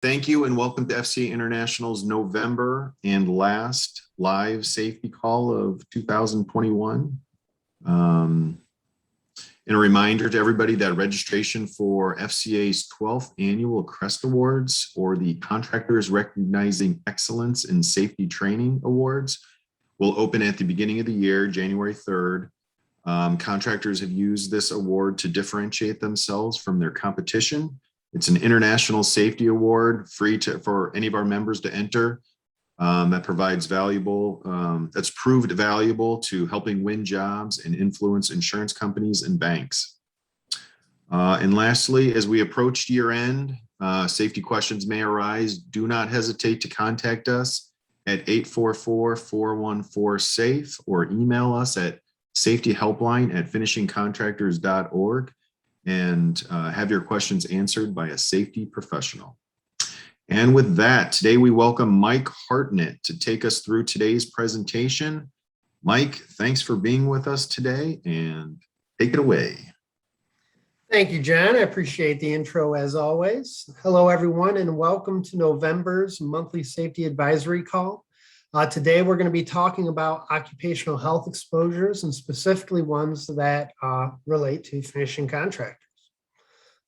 Thank you and welcome to FCA International's November and last live safety call of 2021. And a reminder to everybody that registration for FCA's 12th Annual CREST Awards, or the Contractors Recognizing Excellence in Safety Training Awards, will open at the beginning of the year, January 3rd. Contractors have used this award to differentiate themselves from their competition. It's an international safety award, free for any of our members to enter. That provides that's proved valuable to helping win jobs and influence insurance companies and banks. And lastly, as we approach year end, safety questions may arise. Do not hesitate to contact us at 844-414-SAFE or email us at safetyhelpline@finishingcontractors.org and have your questions answered by a safety professional. And with that, today we welcome Mike Hartnett to take us through today's presentation. Mike, thanks for being with us today, and take it away. Thank you, John. I appreciate the intro as always. Hello, everyone, and welcome to November's monthly safety advisory call. Today, we're going to be talking about occupational health exposures, and specifically ones that relate to finishing contractors.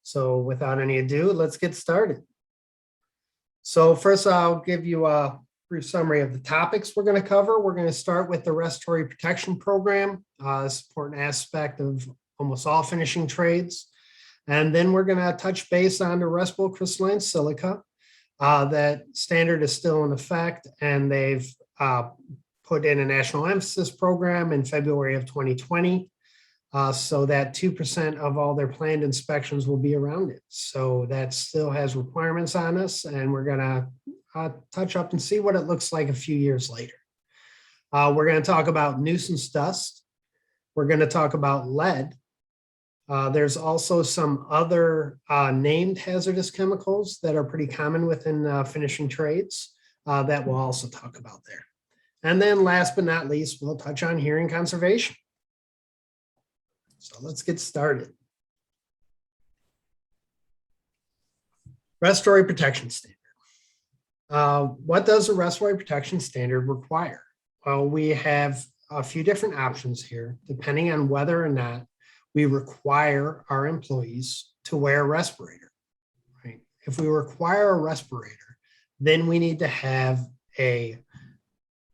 So without any ado, let's get started. So first, I'll give you a brief summary of the topics we're going to cover. We're going to start with the Respiratory Protection Program, an important aspect of almost all finishing trades. And then we're going to touch base on the respirable crystalline silica. That standard is still in effect, and they've put in a national emphasis program in February of 2020, so that 2% of all their planned inspections will be around it. So that still has requirements on us, and we're going to touch up and see what it looks like a few years later. We're going to talk about nuisance dust. We're going to talk about lead. There's also some other named hazardous chemicals that are pretty common within finishing trades that we'll also talk about there. And then last but not least, we'll touch on hearing conservation. So let's get started. Respiratory Protection Standard. What does a Respiratory Protection Standard require? Well, we have a few different options here, depending on whether or not we require our employees to wear a respirator, right? If we require a respirator, then we need to have a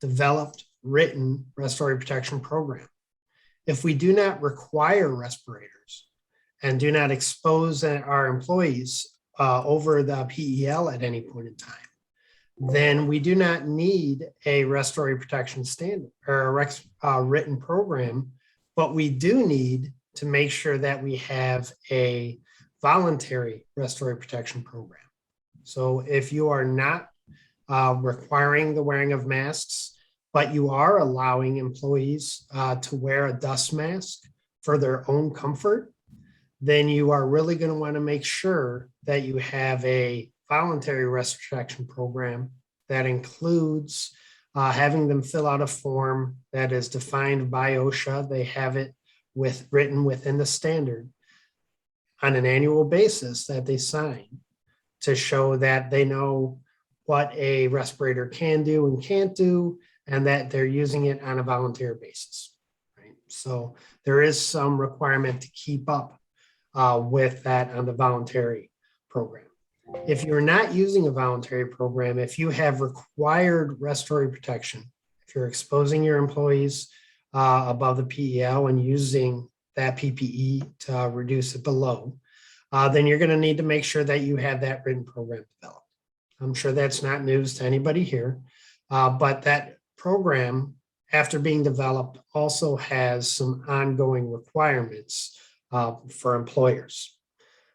developed written respiratory protection program. If we do not require respirators and do not expose our employees over the PEL at any point in time, then we do not need a respiratory protection standard or a written program, but we do need to make sure that we have a voluntary respiratory protection program. So if you are not requiring the wearing of masks, but you are allowing employees to wear a dust mask for their own comfort, then you are really going to want to make sure that you have a voluntary respiratory protection program that includes having them fill out a form that is defined by OSHA. They have it written within the standard on an annual basis that they sign to show that they know what a respirator can do and can't do, and that they're using it on a voluntary basis, right? So there is some requirement to keep up with that on the voluntary program. If you're not using a voluntary program, if you have required respiratory protection, if you're exposing your employees above the PEL and using that PPE to reduce it below, then you're going to need to make sure that you have that written program developed. I'm sure that's not news to anybody here, but that program, after being developed, also has some ongoing requirements for employers.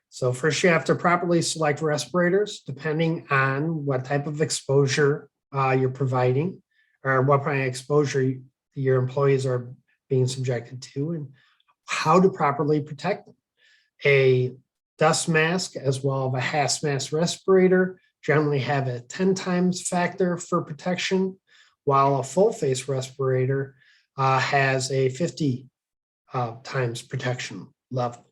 So first, you have to properly select respirators depending on what type of exposure you're providing, or what kind of exposure your employees are being subjected to, and how to properly protect them. A dust mask as well as a hazmat respirator generally have a 10 times factor for protection, while a full face respirator has a 50 times protection level.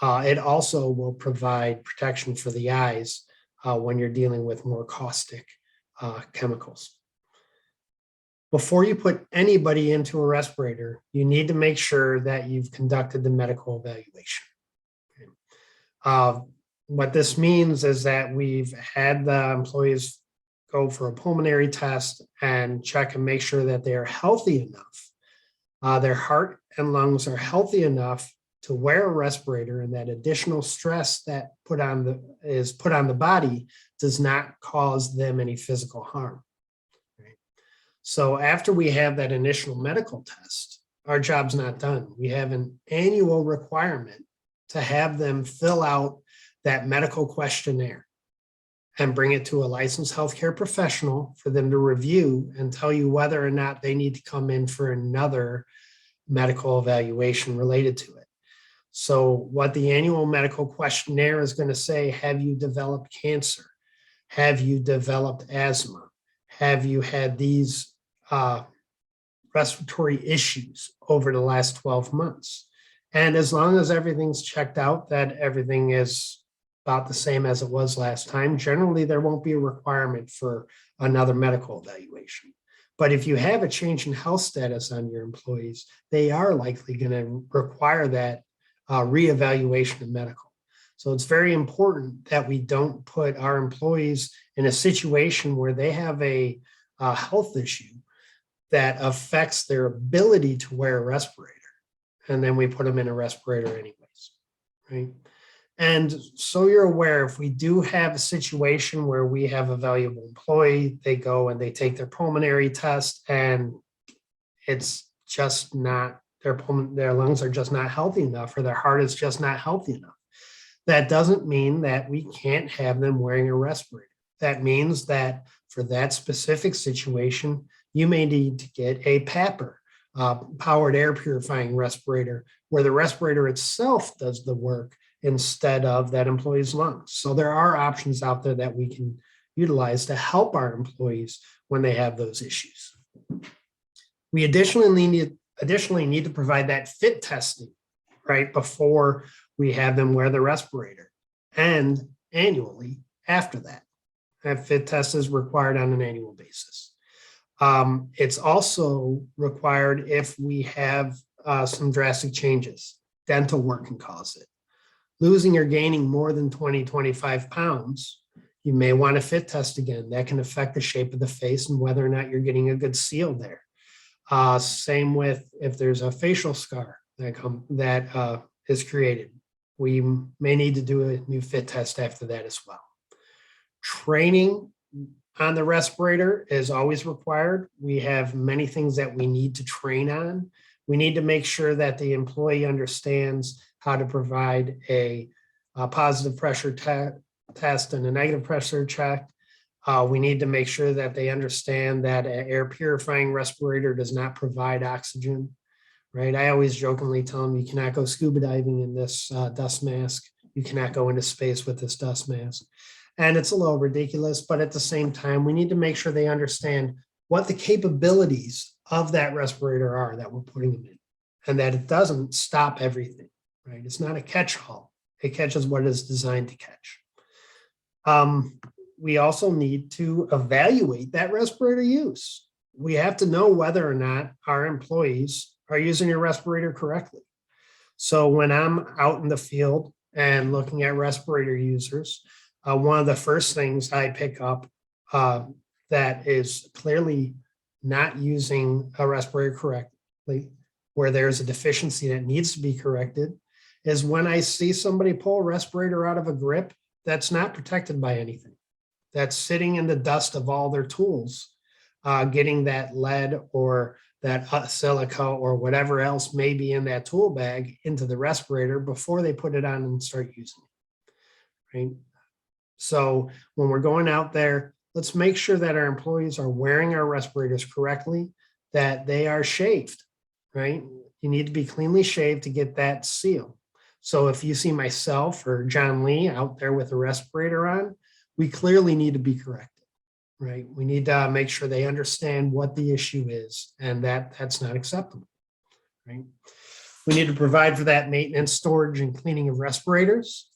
It also will provide protection for the eyes when you're dealing with more caustic chemicals. Before you put anybody into a respirator, you need to make sure that you've conducted the medical evaluation. What this means is that we've had the employees go for a pulmonary test and check and make sure that they are healthy enough. Their heart and lungs are healthy enough to wear a respirator, and that additional stress that is put on the body does not cause them any physical harm. Right? So after we have that initial medical test, our job's not done. We have an annual requirement to have them fill out that medical questionnaire and bring it to a licensed healthcare professional for them to review and tell you whether or not they need to come in for another medical evaluation related to it. So what the annual medical questionnaire is going to say: have you developed cancer? Have you developed asthma? Have you had these respiratory issues over the last 12 months? And as long as everything's checked out, that everything is about the same as it was last time, generally there won't be a requirement for another medical evaluation. But if you have a change in health status on your employees, they are likely going to require that reevaluation of medical. So it's very important that we don't put our employees in a situation where they have a health issue that affects their ability to wear a respirator, and then we put them in a respirator anyways, right? And so you're aware, if we do have a situation where we have a valuable employee, they go and they take their pulmonary test and it's just not, their lungs are just not healthy enough, or their heart is just not healthy enough. That doesn't mean that we can't have them wearing a respirator. That means that for that specific situation, you may need to get a PAPR, powered air purifying respirator, where the respirator itself does the work instead of that employee's lungs. So there are options out there that we can utilize to help our employees when they have those issues. We additionally need to provide that fit testing right before we have them wear the respirator, and annually after that. That fit test is required on an annual basis. It's also required if we have some drastic changes. Dental work can cause it. Losing or gaining more than 20, 25 pounds, you may want to fit test again. That can affect the shape of the face and whether or not you're getting a good seal there. Same with if there's a facial scar that is created. We may need to do a new fit test after that as well. Training on the respirator is always required. We have many things that we need to train on. We need to make sure that the employee understands how to provide a positive pressure test and a negative pressure check. We need to make sure that they understand that an air purifying respirator does not provide oxygen, right? I always jokingly tell them, you cannot go scuba diving in this dust mask. You cannot go into space with this dust mask. And it's a little ridiculous, but at the same time, we need to make sure they understand what the capabilities of that respirator are that we're putting them in, and that it doesn't stop everything, right? It's not a catch-all. It catches what it's designed to catch. We also need to evaluate that respirator use. We have to know whether or not our employees are using your respirator correctly. So when I'm out in the field and looking at respirator users, one of the first things I pick up that is clearly not using a respirator correctly, where there's a deficiency that needs to be corrected, is when I see somebody pull a respirator out of a grip that's not protected by anything, that's sitting in the dust of all their tools, getting that lead or that silica or whatever else may be in that tool bag into the respirator before they put it on and start using it, right? So when we're going out there, let's make sure that our employees are wearing our respirators correctly, that they are shaved, right? You need to be cleanly shaved to get that seal. So if you see myself or John Lee out there with a respirator on, we clearly need to be corrected, right? We need to make sure they understand what the issue is and that that's not acceptable, right? We need to provide for that maintenance, storage, and cleaning of respirators.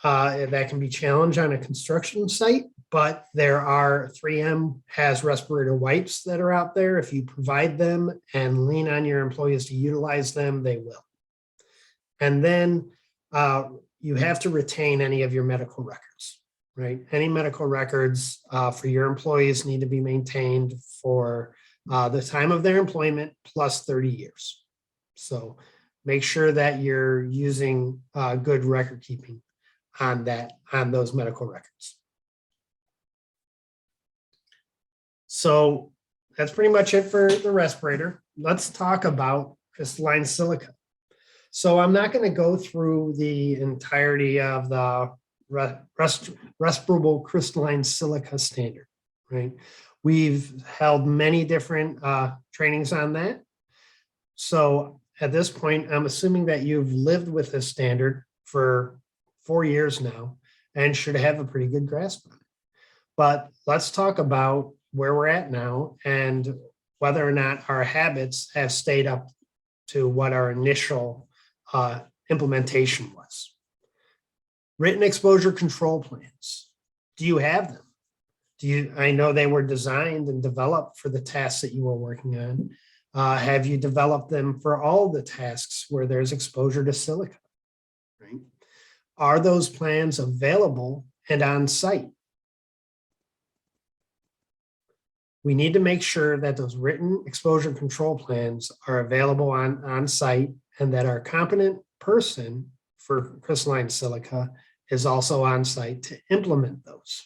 That can be challenged on a construction site, but there are 3M has respirator wipes that are out there. If you provide them and lean on your employees to utilize them, they will. And then you have to retain any of your medical records, right? Any medical records for your employees need to be maintained for the time of their employment plus 30 years. So make sure that you're using good record keeping on those medical records. So that's pretty much it for the respirator. Let's talk about crystalline silica. So I'm not going to go through the entirety of the respirable crystalline silica standard, right? We've held many different trainings on that. So at this point, I'm assuming that you've lived with this standard for 4 years now and should have a pretty good grasp on it. But let's talk about where we're at now and whether or not our habits have stayed up to what our initial implementation was. Written exposure control plans. Do you have them? I know they were designed and developed for the tasks that you were working on. Have you developed them for all the tasks where there's exposure to silica? Right? Are those plans available and on site? We need to make sure that those written exposure control plans are available on site and that our competent person for crystalline silica is also on site to implement those.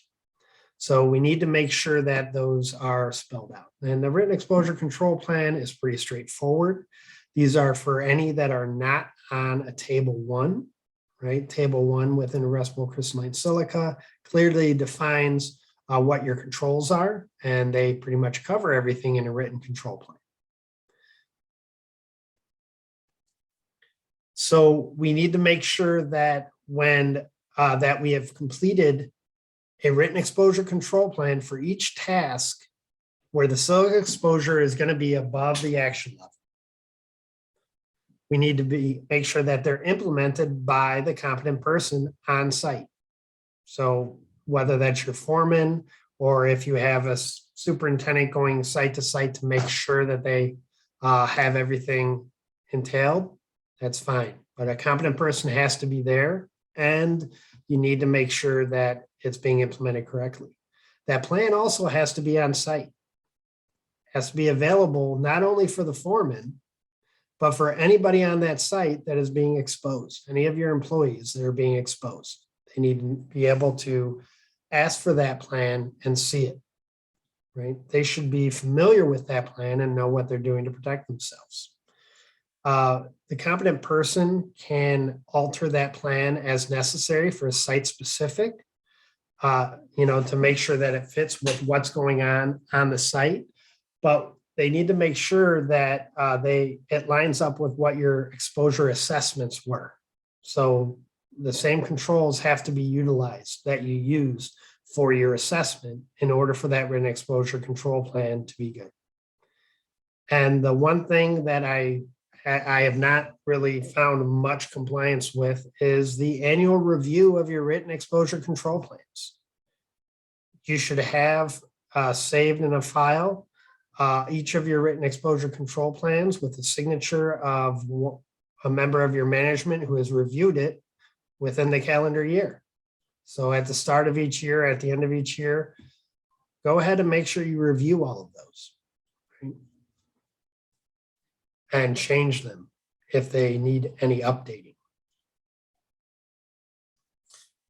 So we need to make sure that those are spelled out. And the written exposure control plan is pretty straightforward. These are for any that are not on a table 1, right? Table 1 within a respirable crystalline silica clearly defines what your controls are, and they pretty much cover everything in a written control plan. So we need to make sure that when that we have completed a written exposure control plan for each task where the silica exposure is going to be above the action level. We need to make sure that they're implemented by the competent person on site. So whether that's your foreman or if you have a superintendent going site to site to make sure that they have everything entailed, that's fine. But a competent person has to be there, and you need to make sure that it's being implemented correctly. That plan also has to be on site, has to be available not only for the foreman, but for anybody on that site that is being exposed, any of your employees that are being exposed. They need to be able to ask for that plan and see it, right? They should be familiar with that plan and know what they're doing to protect themselves. The competent person can alter that plan as necessary for a site specific, to make sure that it fits with what's going on the site. But they need to make sure that it lines up with what your exposure assessments were. So the same controls have to be utilized that you used for your assessment in order for that written exposure control plan to be good. And the one thing that I have not really found much compliance with is the annual review of your written exposure control plans. You should have saved in a file each of your written exposure control plans with the signature of a member of your management who has reviewed it within the calendar year. So at the start of each year, at the end of each year, go ahead and make sure you review all of those, right? And change them if they need any updating.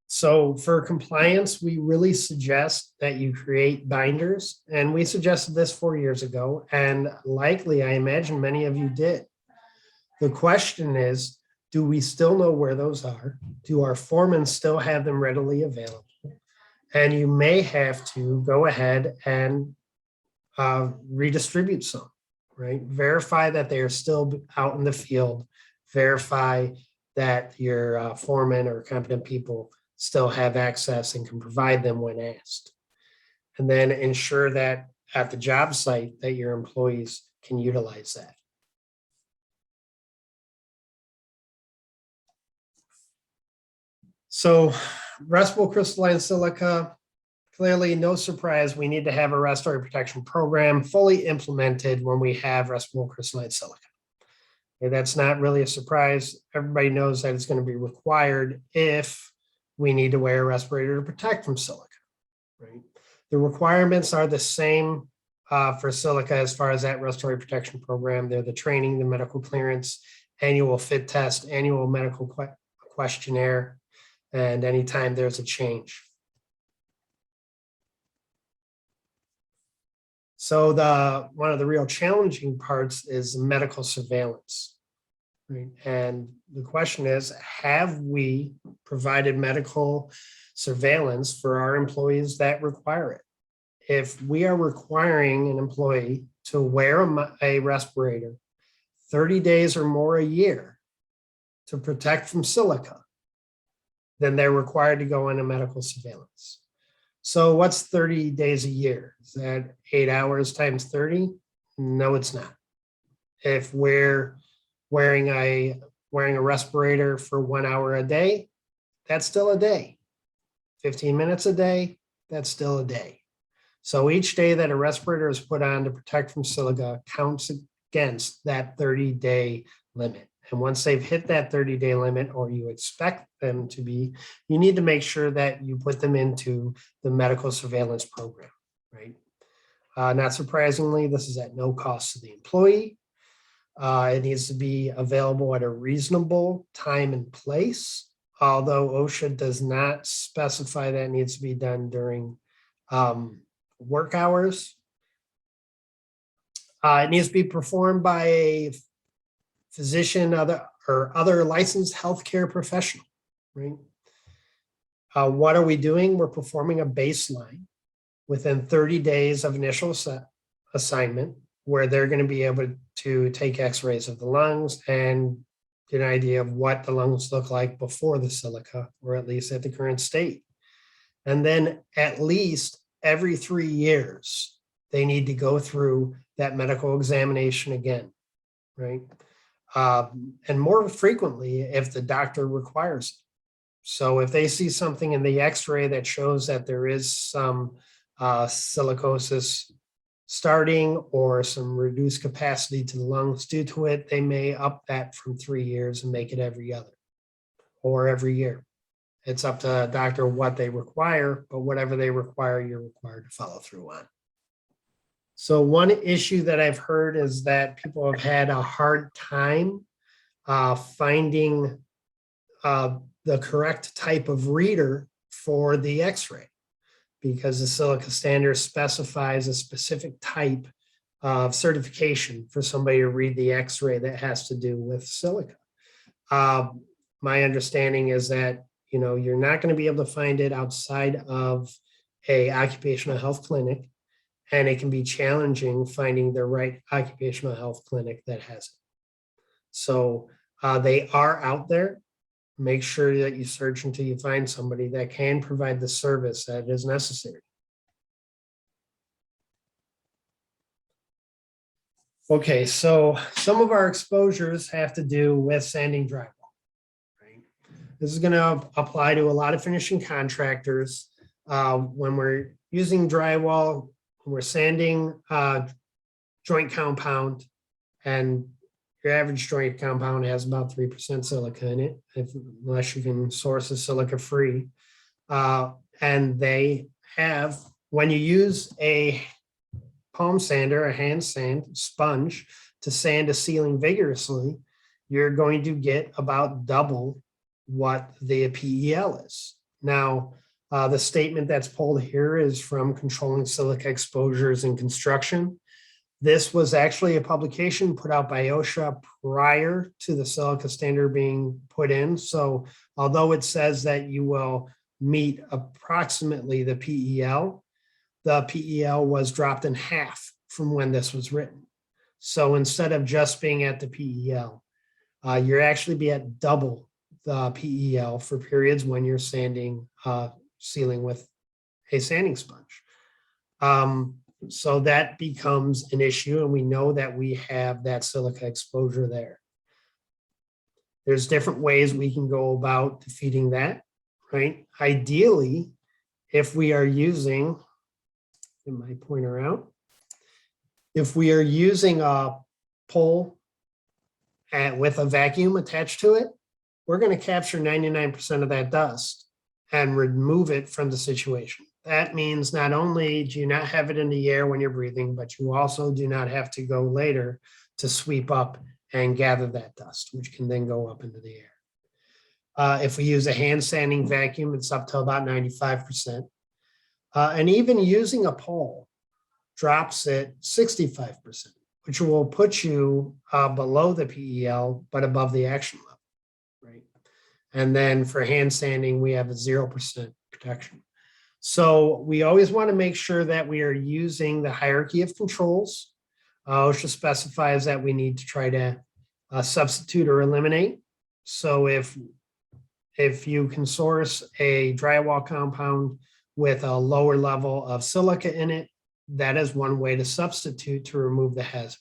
So for compliance, we really suggest that you create binders, and we suggested this 4 years ago, and likely I imagine many of you did. The question is, do we still know where those are? Do our foremen still have them readily available? And you may have to go ahead and redistribute some, right? Verify that they are still out in the field. Verify that your foremen or competent people still have access and can provide them when asked. And then ensure that at the job site that your employees can utilize that. So respirable crystalline silica, clearly no surprise, we need to have a respiratory protection program fully implemented when we have respirable crystalline silica. Okay, that's not really a surprise. Everybody knows that it's going to be required if we need to wear a respirator to protect from silica, right? The requirements are the same for silica as far as that respiratory protection program. They're the training, the medical clearance, annual fit test, annual medical questionnaire, and anytime there's a change. So one of the real challenging parts is medical surveillance. Right? And the question is, have we provided medical surveillance for our employees that require it? If we are requiring an employee to wear a respirator 30 days or more a year to protect from silica, then they're required to go into medical surveillance. So what's 30 days a year? Is that 8 hours times 30? No, it's not. If we're wearing a respirator for 1 hour a day, that's still a day. 15 minutes a day, that's still a day. So each day that a respirator is put on to protect from silica counts against that 30-day limit. And once they've hit that 30-day limit, or you expect them to be, you need to make sure that you put them into the medical surveillance program, right? Not surprisingly, this is at no cost to the employee. It needs to be available at a reasonable time and place, although OSHA does not specify that it needs to be done during work hours. It needs to be performed by a physician or other licensed healthcare professional, right? What are we doing? We're performing a baseline within 30 days of initial assignment, where they're going to be able to take x-rays of the lungs and get an idea of what the lungs look like before the silica, or at least at the current state. And then at least every 3 years, they need to go through that medical examination again, right? And more frequently if the doctor requires it. So if they see something in the x-ray that shows that there is some silicosis starting or some reduced capacity to the lungs due to it, they may up that from 3 years and make it every other or every year. It's up to the doctor what they require, but whatever they require, you're required to follow through on. So one issue that I've heard is that people have had a hard time finding the correct type of reader for the x-ray, because the silica standard specifies a specific type of certification for somebody to read the x-ray that has to do with silica. My understanding is that you're not going to be able to find it outside of a occupational health clinic, and it can be challenging finding the right occupational health clinic that has it. So they are out there. Make sure that you search until you find somebody that can provide the service that is necessary. Okay, so some of our exposures have to do with sanding drywall. Right? This is going to apply to a lot of finishing contractors. When we're using drywall, we're sanding joint compound, and your average joint compound has about 3% silica in it, unless you can source a silica free. And they have, when you use a palm sander, a hand sand sponge to sand a ceiling vigorously, you're going to get about double what the PEL is. Now, the statement that's pulled here is from Controlling Silica Exposures in Construction. This was actually a publication put out by OSHA prior to the silica standard being put in. So although it says that you will meet approximately the PEL was dropped in half from when this was written. So instead of just being at the PEL, you're actually be at double the PEL for periods when you're sanding ceiling with a sanding sponge. So that becomes an issue, and we know that we have that silica exposure there. There's different ways we can go about defeating that, right? Ideally, if we are using, get my pointer out, if we are using a pole with a vacuum attached to it, we're going to capture 99% of that dust and remove it from the situation. That means not only do you not have it in the air when you're breathing, but you also do not have to go later to sweep up and gather that dust, which can then go up into the air. If we use a hand sanding vacuum, it's up to about 95%. And even using a pole drops it 65%, which will put you below the PEL, but above the action level, right? And then for hand sanding, we have a 0% protection. So we always want to make sure that we are using the hierarchy of controls. OSHA specifies that we need to try to substitute or eliminate. So if you can source a drywall compound with a lower level of silica in it, that is one way to substitute to remove the hazard.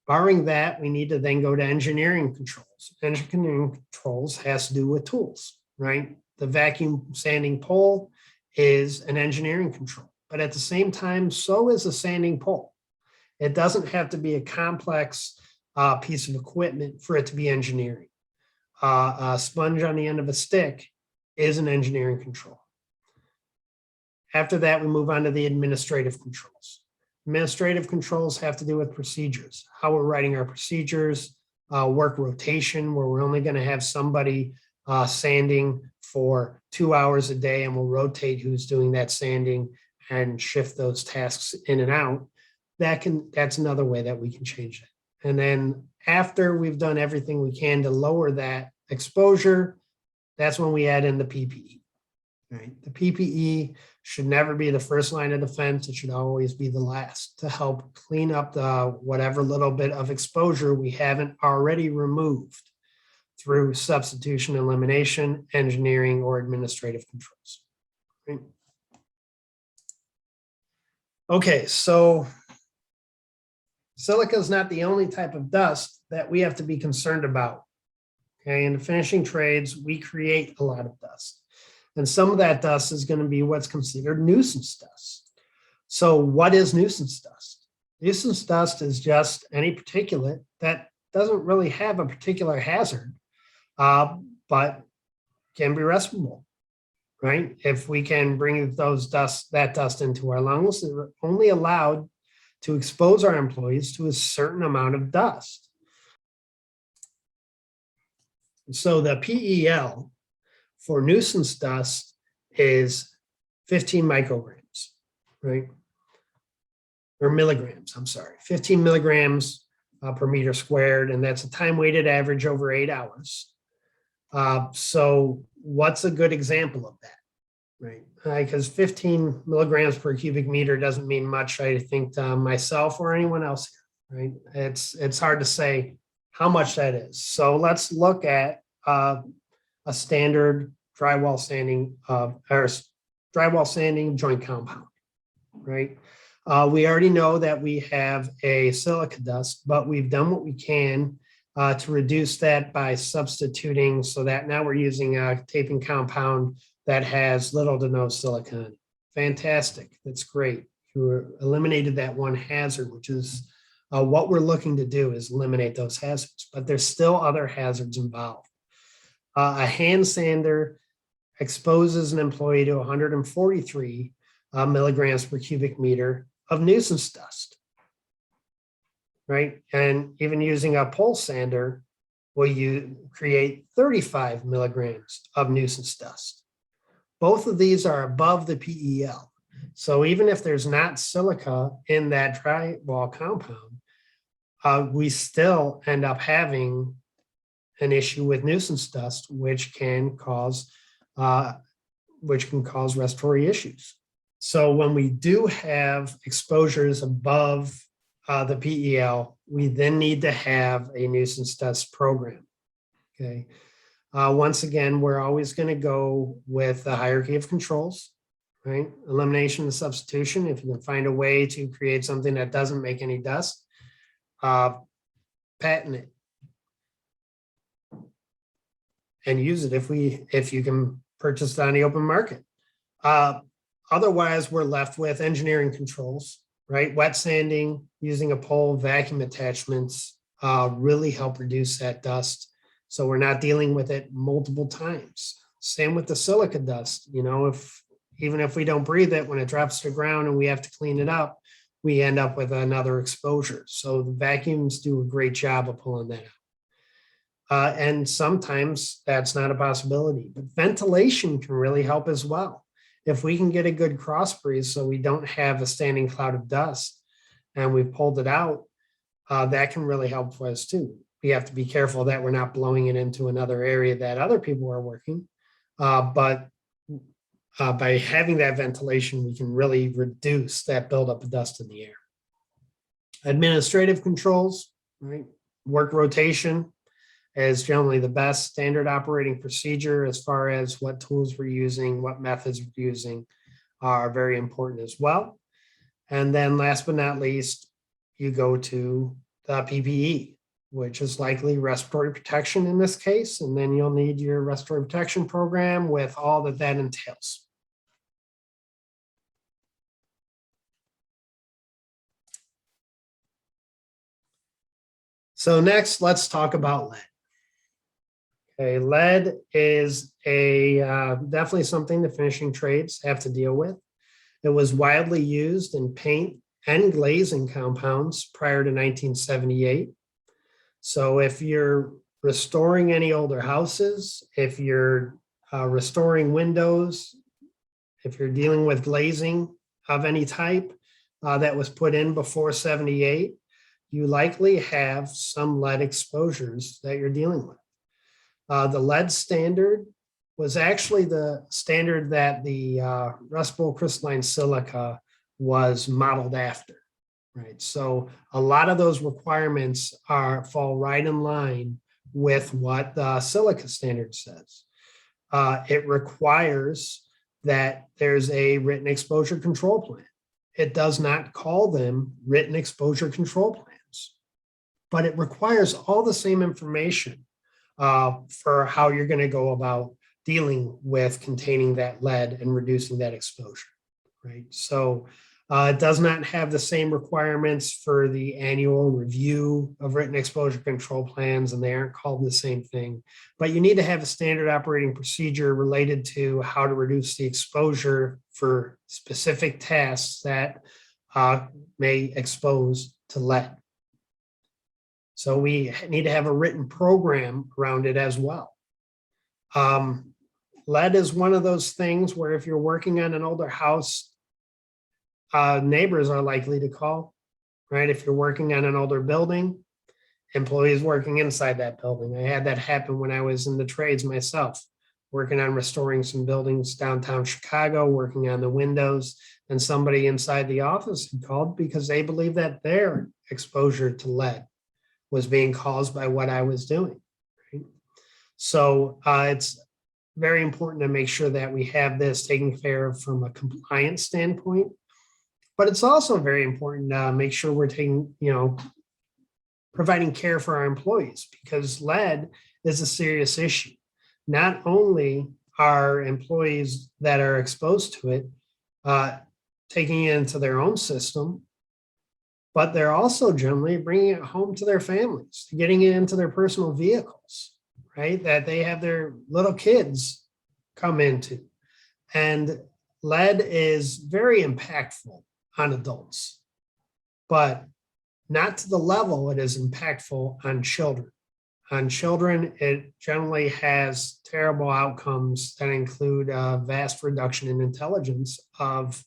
Barring that, we need to then go to engineering controls. Engineering controls has to do with tools, right? The vacuum sanding pole is an engineering control, but at the same time, so is a sanding pole. It doesn't have to be a complex piece of equipment for it to be engineering. A sponge on the end of a stick is an engineering control. After that, we move on to the administrative controls. Administrative controls have to do with procedures, how we're writing our procedures, work rotation, where we're only going to have somebody sanding for 2 hours a day, and we'll rotate who's doing that sanding and shift those tasks in and out. That's another way that we can change it. And then after we've done everything we can to lower that exposure, that's when we add in the PPE. Right? The PPE should never be the first line of defense. It should always be the last to help clean up the whatever little bit of exposure we haven't already removed through substitution, elimination, engineering, or administrative controls. Right? Okay, so silica is not the only type of dust that we have to be concerned about. Okay, in the finishing trades, we create a lot of dust. And some of that dust is going to be what's considered nuisance dust. So what is nuisance dust? Nuisance dust is just any particulate that doesn't really have a particular hazard, but can be respirable, right? If we can bring that dust into our lungs, we're only allowed to expose our employees to a certain amount of dust. So the PEL for nuisance dust is 15 micrograms, right? Or milligrams, I'm sorry, 15 milligrams per meter squared, and that's a time-weighted average over 8 hours. So what's a good example of that, right? Because 15 milligrams per cubic meter doesn't mean much, I think, to myself or anyone else here, right? It's hard to say how much that is. So let's look at a standard drywall sanding joint compound, right? We already know that we have a silica dust, but we've done what we can to reduce that by substituting, so that now we're using a taping compound that has little to no silica in it. Fantastic, that's great. You eliminated that one hazard, which is what we're looking to do, is eliminate those hazards, but there's still other hazards involved. A hand sander exposes an employee to 143 milligrams per cubic meter of nuisance dust, right? And even using a pole sander will create 35 milligrams of nuisance dust. Both of these are above the PEL. So even if there's not silica in that drywall compound, we still end up having an issue with nuisance dust, which can cause respiratory issues. So when we do have exposures above the PEL, we then need to have a nuisance dust program. Okay. Once again, we're always going to go with the hierarchy of controls, right? Elimination and substitution. If you can find a way to create something that doesn't make any dust, patent it and use it if you can purchased on the open market. Otherwise, we're left with engineering controls, right? Wet sanding, using a pole, vacuum attachments really help reduce that dust. So we're not dealing with it multiple times. Same with the silica dust. You know, even if we don't breathe it, when it drops to the ground and we have to clean it up, we end up with another exposure. So the vacuums do a great job of pulling that out. And sometimes that's not a possibility, but ventilation can really help as well. If we can get a good cross breeze so we don't have a standing cloud of dust and we've pulled it out, that can really help for us too. We have to be careful that we're not blowing it into another area that other people are working. But by having that ventilation, we can really reduce that buildup of dust in the air. Administrative controls, right? Work rotation is generally the best. Standard operating procedure as far as what tools we're using, what methods we're using are very important as well. And then last but not least, you go to the PPE, which is likely respiratory protection in this case. And then you'll need your respiratory protection program with all that that entails. So next, let's talk about lead. Okay, lead is definitely something the finishing trades have to deal with. It was widely used in paint and glazing compounds prior to 1978. So if you're restoring any older houses, if you're restoring windows, if you're dealing with glazing of any type that was put in before 78, you likely have some lead exposures that you're dealing with. The lead standard was actually the standard that the respirable crystalline silica was modeled after, right? So a lot of those requirements fall right in line with what the silica standard says. It requires that there's a written exposure control plan. It does not call them written exposure control plans, but it requires all the same information for how you're going to go about dealing with containing that lead and reducing that exposure, right? So it does not have the same requirements for the annual review of written exposure control plans, and they aren't called the same thing. But you need to have a standard operating procedure related to how to reduce the exposure for specific tasks that may expose to lead. So we need to have a written program around it as well. Lead is one of those things where if you're working on an older house, neighbors are likely to call, right? If you're working on an older building, employees working inside that building. I had that happen when I was in the trades myself, working on restoring some buildings downtown Chicago, working on the windows, and somebody inside the office had called because they believed that their exposure to lead was being caused by what I was doing. Right? So it's very important to make sure that we have this taken care of from a compliance standpoint. But it's also very important to make sure we're providing care for our employees, because lead is a serious issue. Not only are employees that are exposed to it taking it into their own system, but they're also generally bringing it home to their families, getting it into their personal vehicles, right? That they have their little kids come into. And lead is very impactful on adults, but not to the level it is impactful on children. On children, it generally has terrible outcomes that include a vast reduction in intelligence of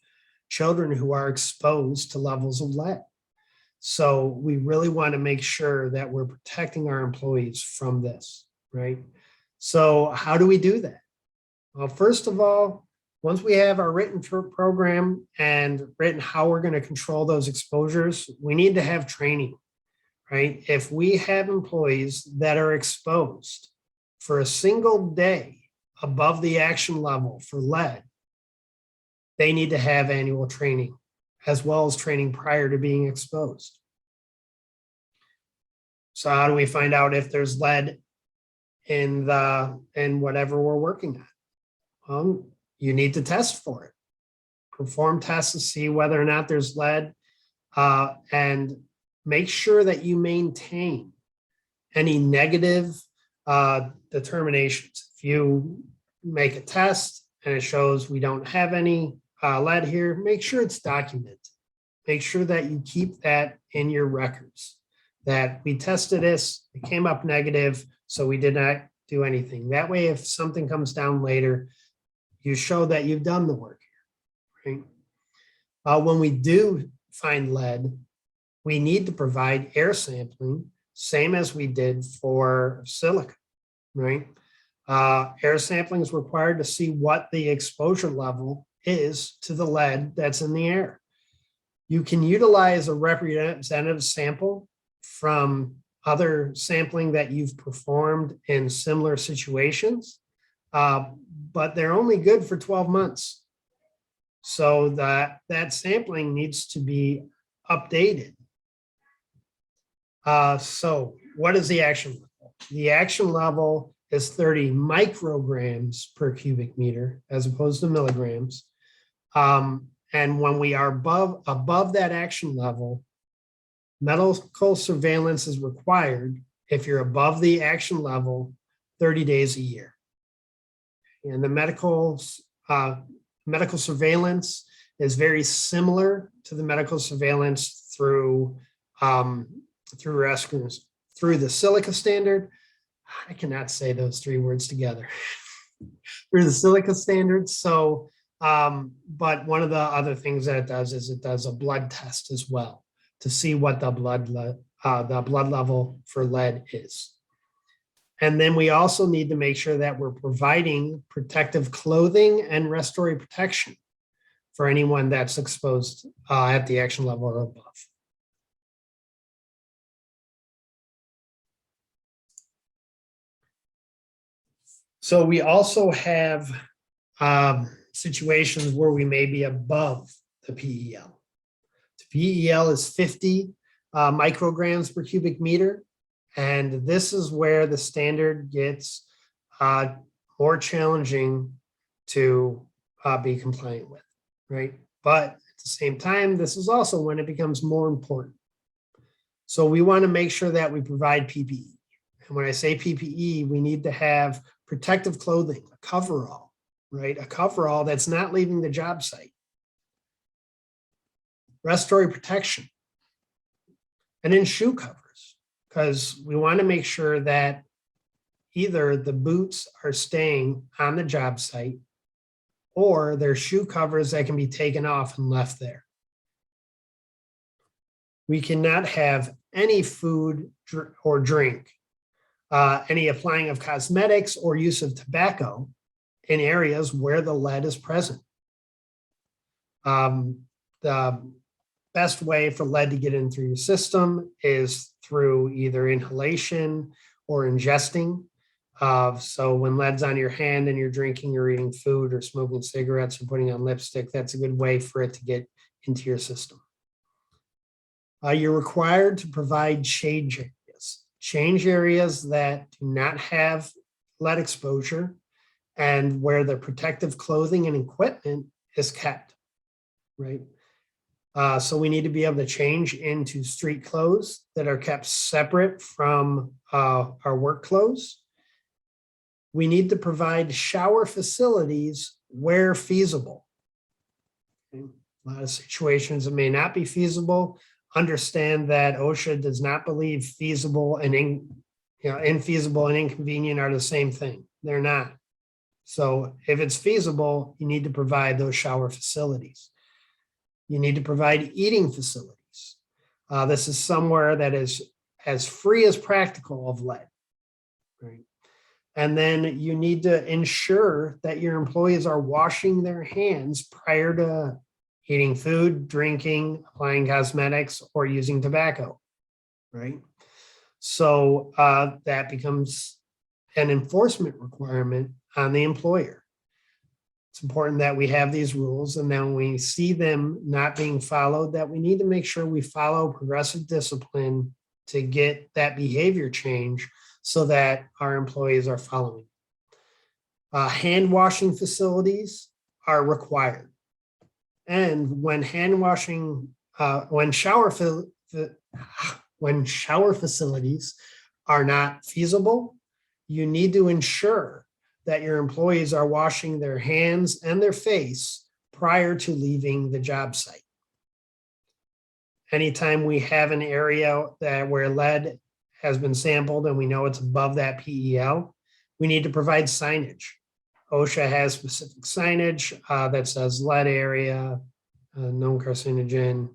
children who are exposed to levels of lead. So we really want to make sure that we're protecting our employees from this, right? So how do we do that? Well, first of all, once we have our written program and written how we're going to control those exposures, we need to have training, right? If we have employees that are exposed for a single day above the action level for lead, they need to have annual training, as well as training prior to being exposed. So how do we find out if there's lead in whatever we're working on? You need to test for it. Perform tests to see whether or not there's lead, and make sure that you maintain any negative determinations. If you make a test and it shows we don't have any lead here, make sure it's documented. Make sure that you keep that in your records, that we tested this, it came up negative, so we did not do anything. That way, if something comes down later, you show that you've done the work here, right? When we do find lead, we need to provide air sampling, same as we did for silica, right? Air sampling is required to see what the exposure level is to the lead that's in the air. You can utilize a representative sample from other sampling that you've performed in similar situations, but they're only good for 12 months. So that sampling needs to be updated. So what is the action level? The action level is 30 micrograms per cubic meter as opposed to milligrams. And when we are above that action level, medical surveillance is required if you're above the action level 30 days a year. And the medical surveillance is very similar to the medical surveillance through the Silica standard. I cannot say those three words together. Through the Silica standard. So, but one of the other things that it does is it does a blood test as well to see what the blood level for lead is. And then we also need to make sure that we're providing protective clothing and respiratory protection for anyone that's exposed at the action level or above. So we also have situations where we may be above the PEL. The PEL is 50 micrograms per cubic meter. And this is where the standard gets more challenging to be compliant with, right? But at the same time, this is also when it becomes more important. So we want to make sure that we provide PPE. And when I say PPE, we need to have protective clothing, a coverall, right? A coverall that's not leaving the job site. Respiratory protection. And then shoe covers, because we want to make sure that either the boots are staying on the job site or they're shoe covers that can be taken off and left there. We cannot have any food or drink, any applying of cosmetics or use of tobacco in areas where the lead is present. The best way for lead to get in through your system is through either inhalation or ingesting. So when lead's on your hand and you're drinking or eating food or smoking cigarettes or putting on lipstick, that's a good way for it to get into your system. You're required to provide change areas. Change areas that do not have lead exposure and where the protective clothing and equipment is kept, right? So we need to be able to change into street clothes that are kept separate from our work clothes. We need to provide shower facilities where feasible. Okay. A lot of situations it may not be feasible. Understand that OSHA does not believe feasible and infeasible and inconvenient are the same thing. They're not. So if it's feasible, you need to provide those shower facilities. You need to provide eating facilities. This is somewhere that is as free as practical of lead, right? And then you need to ensure that your employees are washing their hands prior to eating food, drinking, applying cosmetics, or using tobacco, right? So that becomes an enforcement requirement on the employer. It's important that we have these rules, and then when we see them not being followed, that we need to make sure we follow progressive discipline to get that behavior change so that our employees are following. Hand washing facilities are required. And when shower facilities are not feasible, you need to ensure that your employees are washing their hands and their face prior to leaving the job site. Anytime we have an area where lead has been sampled and we know it's above that PEL, we need to provide signage. OSHA has specific signage that says lead area, known carcinogen,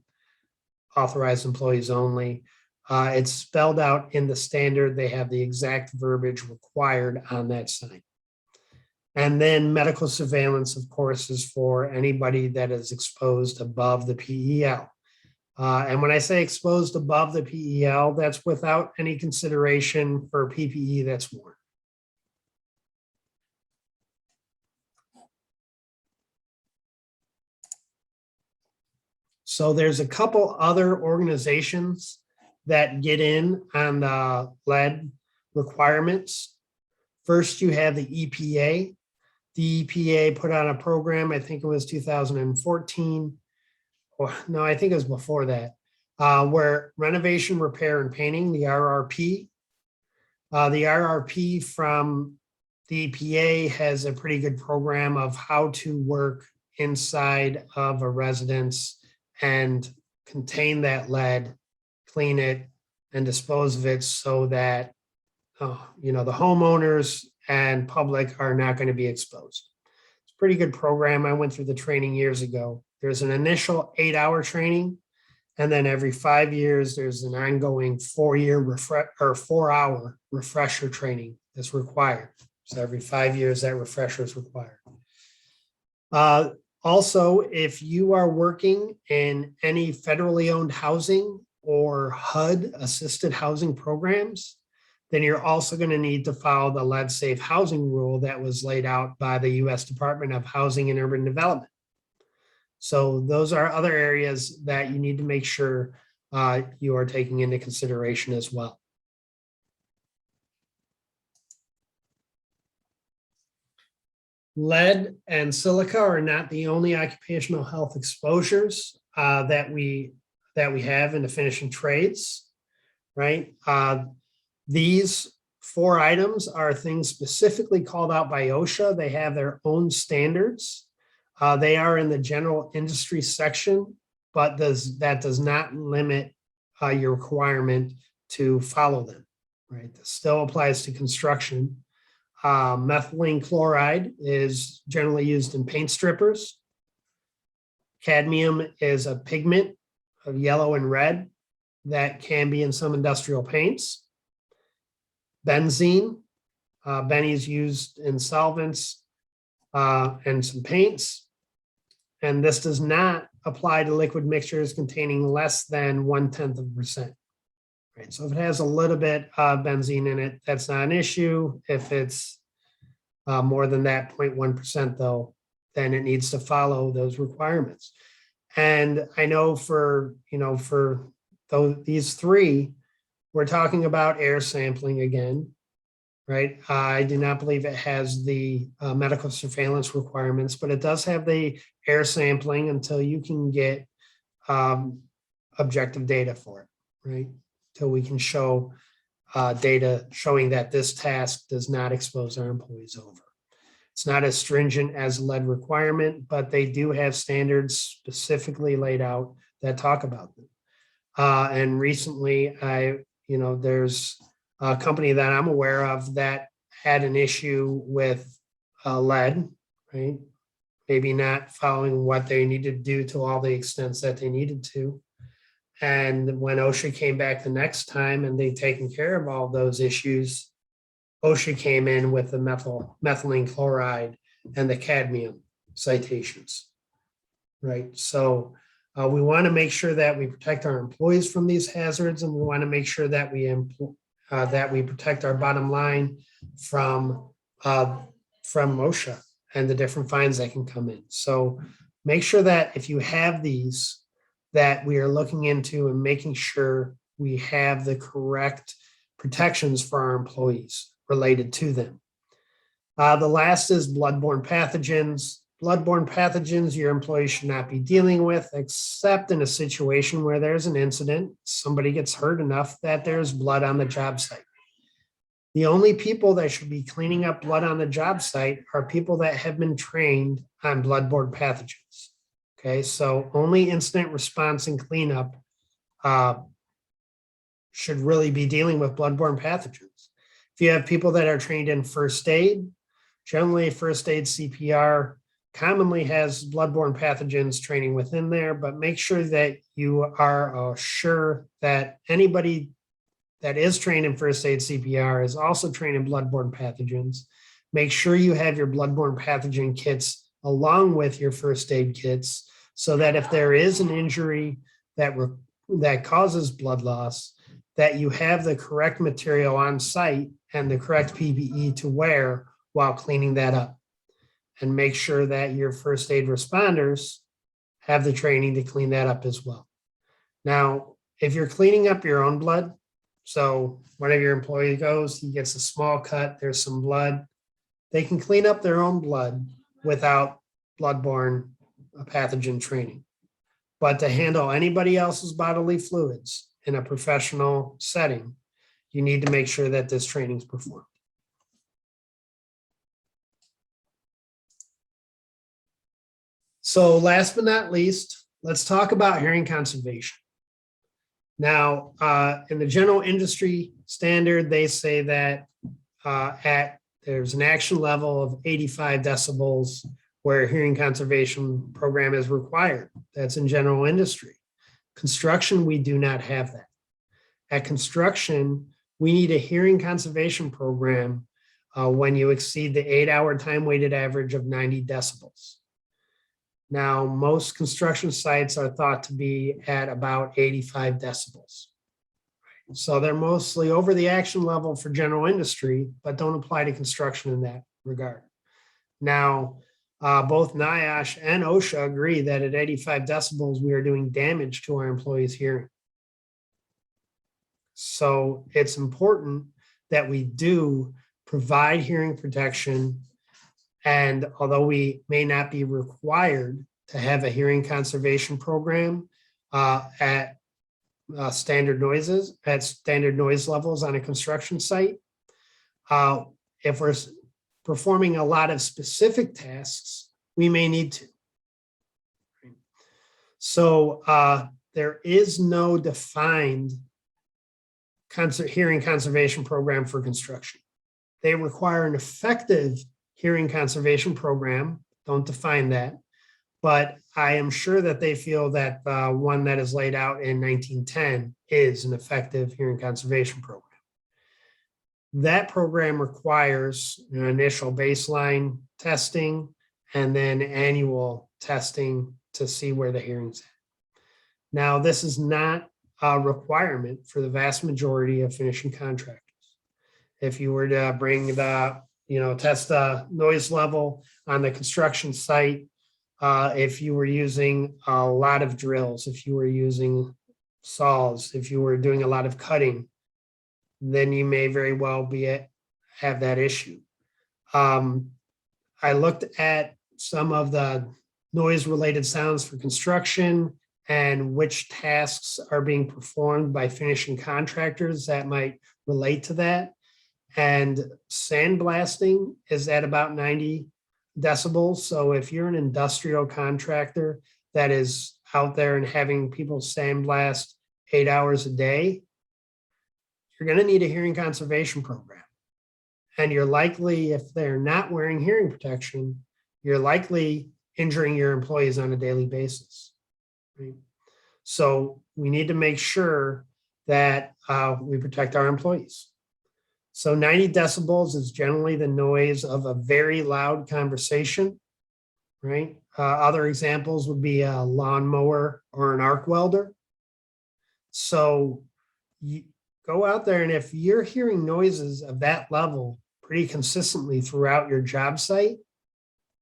authorized employees only. It's spelled out in the standard. They have the exact verbiage required on that sign. And then medical surveillance, of course, is for anybody that is exposed above the PEL. And when I say exposed above the PEL, that's without any consideration for PPE that's worn. So there's a couple other organizations that get in on the lead requirements. First, you have the EPA. The EPA put on a program, I think it was 2014. No, I think it was before that, where renovation, repair, and painting, the RRP. The RRP from the EPA has a pretty good program of how to work inside of a residence and contain that lead, clean it, and dispose of it so that the homeowners and public are not going to be exposed. It's a pretty good program. I went through the training years ago. There's an initial 8-hour training, and then every 5 years, there's an ongoing 4-hour refresher training that's required. So every 5 years, that refresher is required. Also, if you are working in any federally owned housing or HUD assisted housing programs, then you're also going to need to follow the lead safe housing rule that was laid out by the U.S. Department of Housing and Urban Development. So those are other areas that you need to make sure you are taking into consideration as well. Lead and silica are not the only occupational health exposures that we have in the finishing trades, right? These 4 items are things specifically called out by OSHA. They have their own standards. They are in the general industry section, but that does not limit your requirement to follow them, right? This still applies to construction. Methylene chloride is generally used in paint strippers. Cadmium is a pigment of yellow and red that can be in some industrial paints. Benzene, Benny is used in solvents and some paints. And this does not apply to liquid mixtures containing less than 0.1%. Right, so if it has a little bit of benzene in it, that's not an issue. If it's more than that 0.1% though, then it needs to follow those requirements. And I know for these 3, we're talking about air sampling again, right? I do not believe it has the medical surveillance requirements, but it does have the air sampling until you can get objective data for it, right? Till we can show data showing that this task does not expose our employees over. It's not as stringent as lead requirement, but they do have standards specifically laid out that talk about them. And recently, there's a company that I'm aware of that had an issue with lead, right? Maybe not following what they needed to do to all the extents that they needed to. And when OSHA came back the next time and they'd taken care of all those issues, OSHA came in with the methylene chloride and the cadmium citations, right? So we want to make sure that we protect our employees from these hazards, and we want to make sure that we protect our bottom line from OSHA and the different fines that can come in. So make sure that if you have these, that we are looking into and making sure we have the correct protections for our employees related to them. The last is bloodborne pathogens. Bloodborne pathogens your employees should not be dealing with, except in a situation where there's an incident, somebody gets hurt enough that there's blood on the job site. The only people that should be cleaning up blood on the job site are people that have been trained on bloodborne pathogens. Okay, so only incident response and cleanup should really be dealing with bloodborne pathogens. If you have people that are trained in first aid, generally first aid CPR commonly has bloodborne pathogens training within there, but make sure that you are sure that anybody that is trained in first aid CPR is also trained in bloodborne pathogens. Make sure you have your bloodborne pathogen kits along with your first aid kits, so that if there is an injury that causes blood loss, that you have the correct material on site and the correct PPE to wear while cleaning that up. And make sure that your first aid responders have the training to clean that up as well. Now, if you're cleaning up your own blood, so whenever your employee goes, he gets a small cut, there's some blood, they can clean up their own blood without bloodborne pathogen training. But to handle anybody else's bodily fluids in a professional setting, you need to make sure that this training is performed. So last but not least, let's talk about hearing conservation. Now, in the general industry standard, they say that there's an action level of 85 decibels where a hearing conservation program is required. That's in general industry. Construction, we do not have that. At construction, we need a hearing conservation program when you exceed the 8-hour time-weighted average of 90 decibels. Now, most construction sites are thought to be at about 85 decibels. So they're mostly over the action level for general industry, but don't apply to construction in that regard. Now, both NIOSH and OSHA agree that at 85 decibels, we are doing damage to our employees' hearing. So it's important that we do provide hearing protection. And although we may not be required to have a hearing conservation program at standard noise levels on a construction site, if we're performing a lot of specific tasks, we may need to. So there is no defined hearing conservation program for construction. They require an effective hearing conservation program, don't define that, but I am sure that they feel that the one that is laid out in 1910 is an effective hearing conservation program. That program requires an initial baseline testing and then annual testing to see where the hearing's at. Now, this is not a requirement for the vast majority of finishing contractors. If you were to bring test the noise level on the construction site, if you were using a lot of drills, if you were using saws, if you were doing a lot of cutting, then you may very well have that issue. I looked at some of the noise-related sounds for construction and which tasks are being performed by finishing contractors that might relate to that. And sandblasting is at about 90 decibels. So if you're an industrial contractor that is out there and having people sandblast 8 hours a day, you're going to need a hearing conservation program. And you're likely, if they're not wearing hearing protection, you're likely injuring your employees on a daily basis. Right? So we need to make sure that we protect our employees. So 90 decibels is generally the noise of a very loud conversation, right? Other examples would be a lawnmower or an arc welder. So you go out there, and if you're hearing noises of that level pretty consistently throughout your job site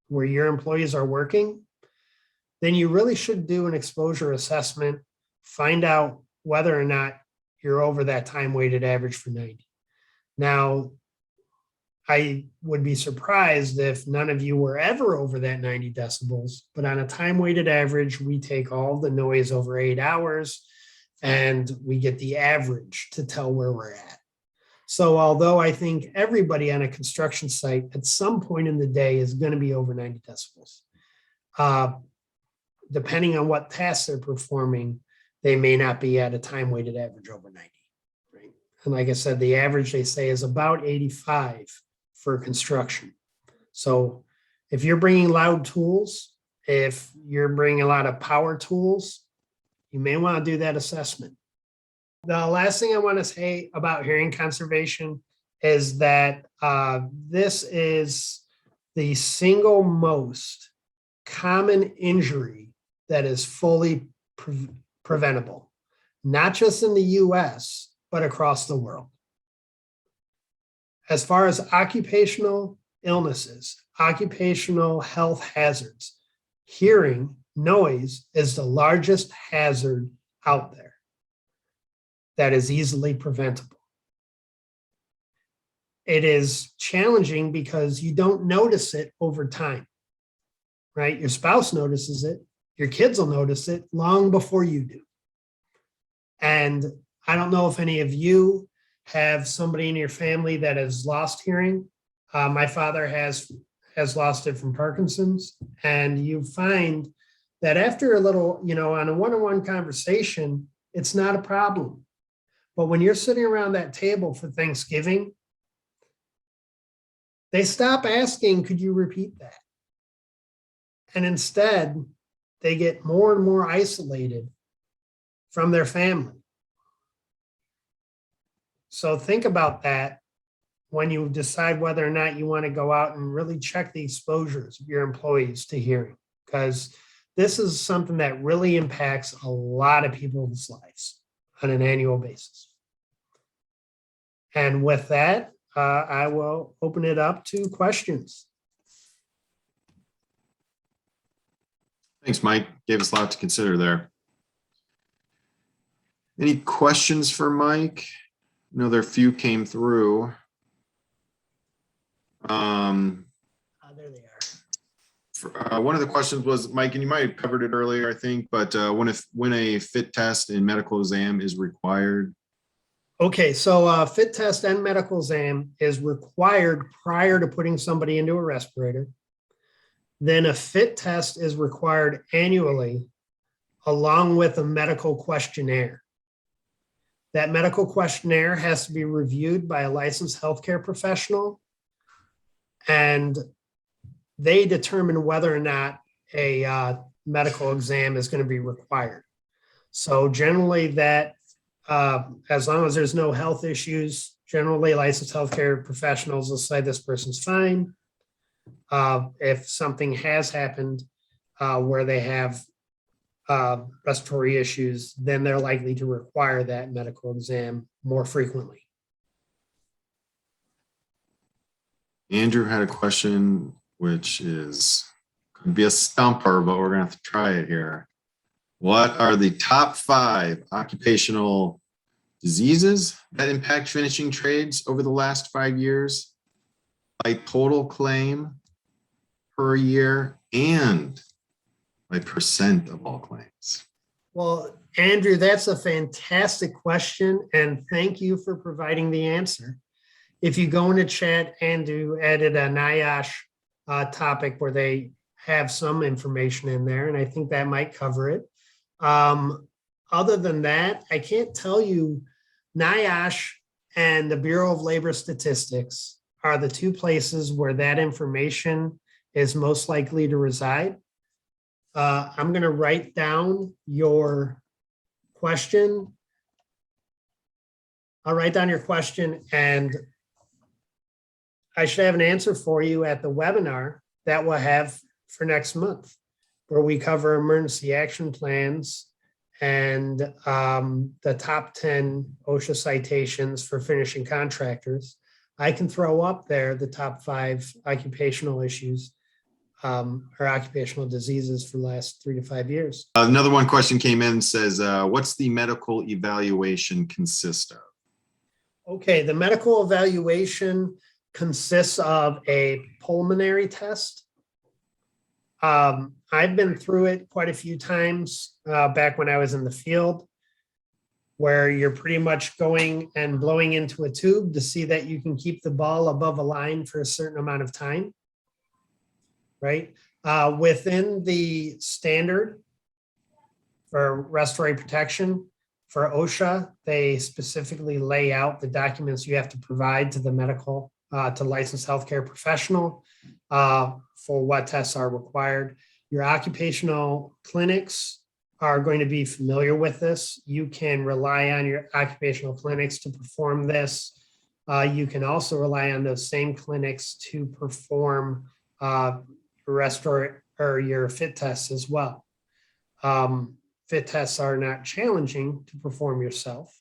where your employees are working, then you really should do an exposure assessment, find out whether or not you're over that time-weighted average for 90. Now, I would be surprised if none of you were ever over that 90 decibels, but on a time weighted average, we take all the noise over 8 hours and we get the average to tell where we're at. So although I think everybody on a construction site at some point in the day is going to be over 90 decibels, depending on what tasks they're performing, they may not be at a time weighted average over 90. Right? And like I said, the average they say is about 85 for construction. So if you're bringing loud tools, if you're bringing a lot of power tools, you may want to do that assessment. The last thing I want to say about hearing conservation is that this is the single most common injury that is fully preventable, not just in the US, but across the world. As far as occupational illnesses, occupational health hazards, hearing noise is the largest hazard out there that is easily preventable. It is challenging because you don't notice it over time, right? Your spouse notices it, your kids will notice it long before you do. And I don't know if any of you have somebody in your family that has lost hearing. My father has lost it from Parkinson's, and you find that after a little, on a one-on-one conversation, it's not a problem. But when you're sitting around that table for Thanksgiving, they stop asking, could you repeat that? And instead, they get more and more isolated from their family. So think about that when you decide whether or not you want to go out and really check the exposures of your employees to hearing, because this is something that really impacts a lot of people's lives on an annual basis. And with that, I will open it up to questions. Thanks, Mike. Gave us a lot to consider there. Any questions for Mike? I know there are a few came through. There they are. One of the questions was, Mike, and you might have covered it earlier, I think, but when a fit test and medical exam is required. Okay, so fit test and medical exam is required prior to putting somebody into a respirator. Then a fit test is required annually along with a medical questionnaire. That medical questionnaire has to be reviewed by a licensed healthcare professional, and they determine whether or not a medical exam is going to be required. So generally that, as long as there's no health issues, generally licensed healthcare professionals will say this person's fine. If something has happened where they have respiratory issues, then they're likely to require that medical exam more frequently. Andrew had a question, which could be a stumper, but we're going to have to try it here. What are the top 5 occupational diseases that impact finishing trades over the last 5 years by total claim per year and by percent of all claims? Well, Andrew, that's a fantastic question, and thank you for providing the answer. If you go into chat, Andrew added a NIOSH topic where they have some information in there, and I think that might cover it. Other than that, I can't tell you. NIOSH and the Bureau of Labor Statistics are the 2 places where that information is most likely to reside. I'm going to write down your question. I'll write down your question, and I should have an answer for you at the webinar that we'll have for next month, where we cover emergency action plans and the top 10 OSHA citations for finishing contractors. I can throw up there the top 5 occupational issues or occupational diseases for the last 3 to 5 years. Another one question came in and says, what's the medical evaluation consist of? Okay, the medical evaluation consists of a pulmonary test. I've been through it quite a few times back when I was in the field, where you're pretty much going and blowing into a tube to see that you can keep the ball above a line for a certain amount of time, right? Within the standard for respiratory protection for OSHA, they specifically lay out the documents you have to provide to the medical, to licensed healthcare professional for what tests are required. Your occupational clinics are going to be familiar with this. You can rely on your occupational clinics to perform this. You can also rely on those same clinics to perform respiratory or your fit tests as well. Fit tests are not challenging to perform yourself,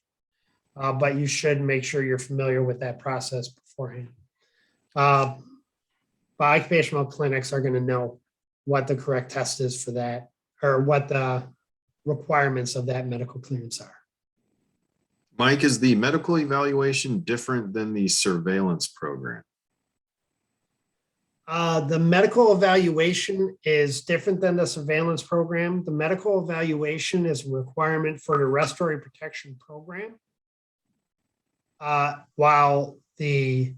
but you should make sure you're familiar with that process beforehand. But occupational clinics are going to know what the correct test is for that, or what the requirements of that medical clearance are. Mike, is the medical evaluation different than the surveillance program? The medical evaluation is different than the surveillance program. The medical evaluation is a requirement for the respiratory protection program. While the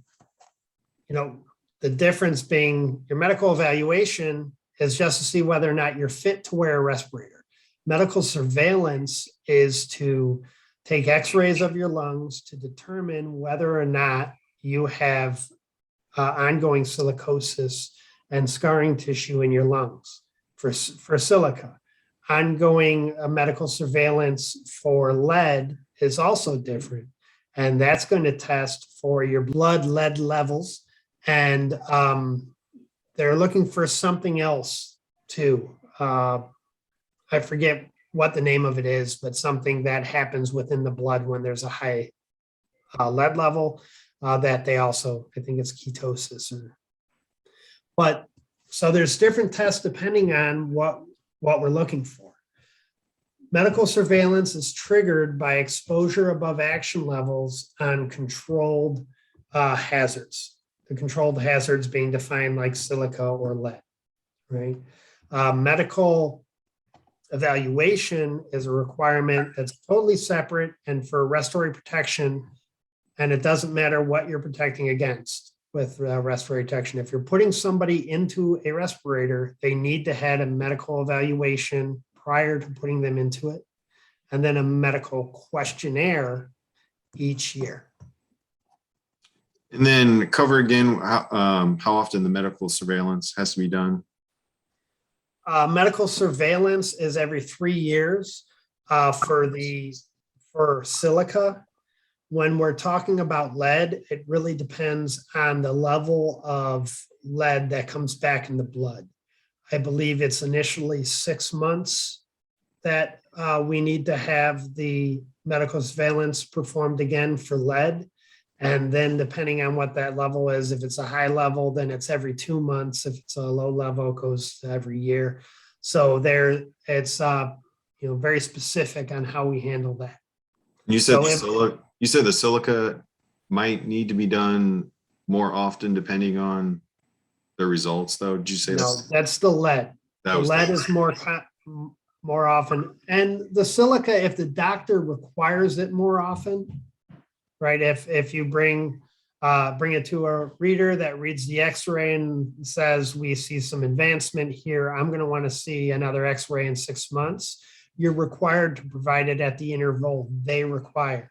difference being your medical evaluation is just to see whether or not you're fit to wear a respirator. Medical surveillance is to take x-rays of your lungs to determine whether or not you have ongoing silicosis and scarring tissue in your lungs for silica. Ongoing medical surveillance for lead is also different, and that's going to test for your blood lead levels, and they're looking for something else too. I forget what the name of it is, but something that happens within the blood when there's a high lead level. That they also, I think it's ketosis. But so there's different tests depending on what we're looking for. Medical surveillance is triggered by exposure above action levels on controlled hazards. The controlled hazards being defined like silica or lead, right? Medical evaluation is a requirement that's totally separate and for respiratory protection. And it doesn't matter what you're protecting against with respiratory protection. If you're putting somebody into a respirator, they need to have a medical evaluation prior to putting them into it, and then a medical questionnaire each year. And then cover again how often the medical surveillance has to be done. Medical surveillance is every 3 years for silica. When we're talking about lead, it really depends on the level of lead that comes back in the blood. I believe it's initially 6 months that we need to have the medical surveillance performed again for lead. And then depending on what that level is, if it's a high level, then it's every 2 months. If it's a low level, it goes every year. So it's very specific on how we handle that. You said you said the silica might need to be done more often depending on the results, though. Did you say no? That's the lead. The lead is more often, and the silica, if the doctor requires it more often, right? If you bring it to a reader that reads the X-ray and says we see some advancement here, I'm going to want to see another X-ray in 6 months. You're required to provide it at the interval they require.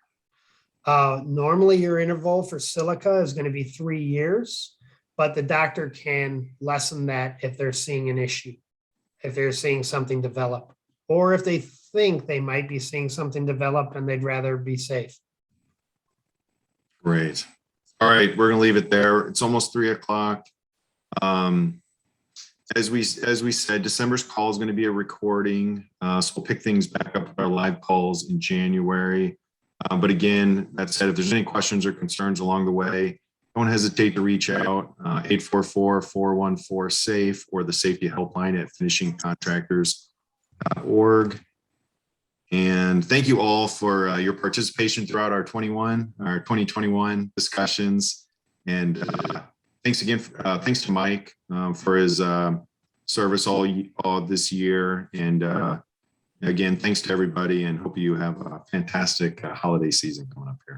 Normally your interval for silica is going to be 3 years, but the doctor can lessen that if they're seeing an issue, if they're seeing something develop, or if they think they might be seeing something develop and they'd rather be safe. Great. All right, we're going to leave it there. It's almost 3 o'clock. As we said, December's call is going to be a recording. So we'll pick things back up with our live calls in January. But again, that said, if there's any questions or concerns along the way, don't hesitate to reach out, 844-414-SAFE or the safety helpline at finishingcontractors.org. And thank you all for your participation throughout our 2021 discussions. And thanks again. Thanks to Mike for his service all this year. And again, thanks to everybody, and hope you have a fantastic holiday season coming up here.